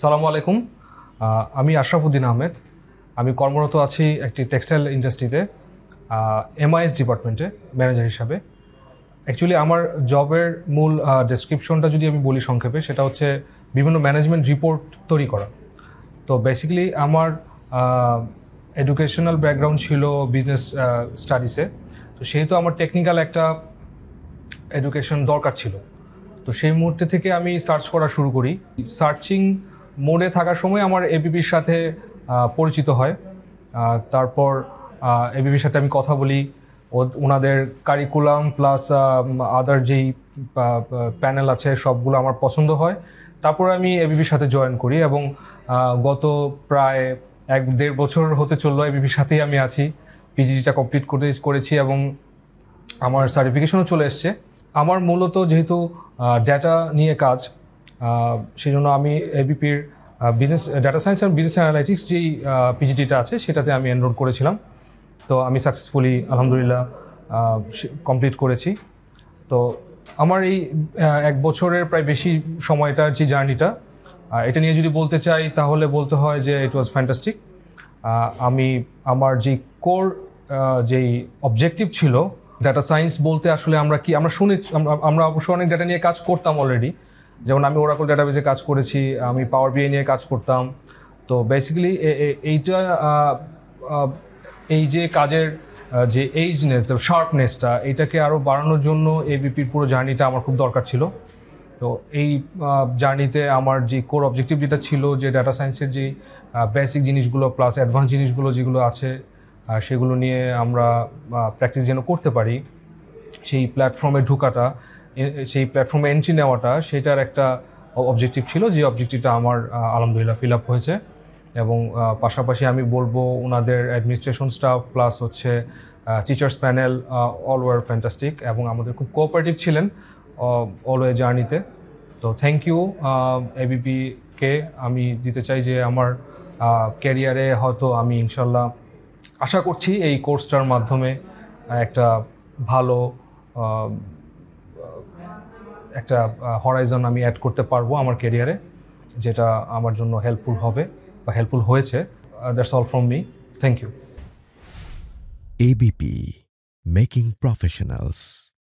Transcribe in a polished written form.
সালামু আলাইকুম। আমি আশরাফ উদ্দিন আহমেদ। আমি কর্মরত আছি একটি টেক্সটাইল ইন্ডাস্ট্রিতে, এমআইএস ডিপার্টমেন্টে ম্যানেজার হিসাবে। অ্যাকচুয়ালি আমার জবের মূল ডেসক্রিপশনটা যদি আমি বলি সংক্ষেপে, সেটা হচ্ছে বিভিন্ন ম্যানেজমেন্ট রিপোর্ট তৈরি করা। তো বেসিক্যালি আমার এডুকেশনাল ব্যাকগ্রাউন্ড ছিল বিজনেস স্টাডিসে। তো সেহেতু আমার টেকনিক্যাল একটা এডুকেশন দরকার ছিল। তো সেই মুহূর্তে থেকে আমি সার্চ করা শুরু করি। সার্চিং মোডে থাকার সময় আমার এবিপির সাথে পরিচিত হয়। তারপর এবিপির সাথে আমি কথা বলি, ওনাদের কারিকুলাম প্লাস আদার যেই প্যানেল আছে সবগুলো আমার পছন্দ হয়। তারপর আমি এবিপির সাথে জয়েন করি এবং গত প্রায় 1-1.5 বছর হতে চললো এবিপির সাথেই আমি আছি। পিজিটা কমপ্লিট করেছি এবং আমার সার্টিফিকেশনও চলে এসছে। আমার মূলত যেহেতু ডেটা নিয়ে কাজ, সেই জন্য আমি এবিপির বিজনেস ডেটা সায়েন্স আর বিজনেস অ্যানালাইটিক্স যেই পিজিটিটা আছে সেটাতে আমি এনরোল করেছিলাম। তো আমি সাকসেসফুলি আলহামদুলিল্লাহ কমপ্লিট করেছি। তো আমার এই 1 বছরের প্রায় বেশি সময়টার যে জার্নিটা, এটা নিয়ে যদি বলতে চাই তাহলে বলতে হয় যে ইট ওয়াজ ফ্যান্টাস্টিক। আমি আমার যে কোর যেই অবজেক্টিভ ছিল, ডাটা সায়েন্স বলতে আসলে আমরা অবশ্য অনেক ডাটা নিয়ে কাজ করতাম অলরেডি। যেমন আমি ওরাকল ডাটাবেসে কাজ করেছি, আমি পাওয়ার বিআই নিয়ে কাজ করতাম। তো বেসিক্যালি এইটা এই যে কাজের যে এইজনেস, শার্পনেসটা, এটাকে আরও বাড়ানোর জন্য এবিপির পুরো জার্নিটা আমার খুব দরকার ছিল। তো এই জার্নিতে আমার যে কোর অবজেক্টিভ যেটা ছিল, যে ডাটা সায়েন্সের যে বেসিক জিনিসগুলো প্লাস অ্যাডভান্স জিনিসগুলো যেগুলো আছে সেগুলো নিয়ে আমরা প্র্যাকটিস যেন করতে পারি, সেই প্ল্যাটফর্মে ঢোকাটা, সেই প্ল্যাটফর্মে এন্ট্রি নেওয়াটা, সেটার একটা অবজেক্টিভ ছিল, যে অবজেক্টিভটা আমার আলহামদুলিল্লাহ ফিল আপ হয়েছে। এবং পাশাপাশি আমি বলবো ওনাদের অ্যাডমিনিস্ট্রেশন স্টাফ প্লাস হচ্ছে teachers panel all were fantastic এবং আমাদের খুব কোঅপারেটিভ ছিলেন অল ওয়ে জার্নিতে। তো থ্যাংক ইউ এবিপিকে। আমি দিতে চাই যে আমার ক্যারিয়ারে হয়তো আমি ইনশাল্লাহ আশা করছি এই কোর্সটার মাধ্যমে একটা ভালো একটা হরাইজন আমি অ্যাড করতে পারবো আমার ক্যারিয়ারে, যেটা আমার জন্য হেল্পফুল হবে বা হেল্পফুল হয়েছে। That's all from me. Thank you. ABP, Making Professionals.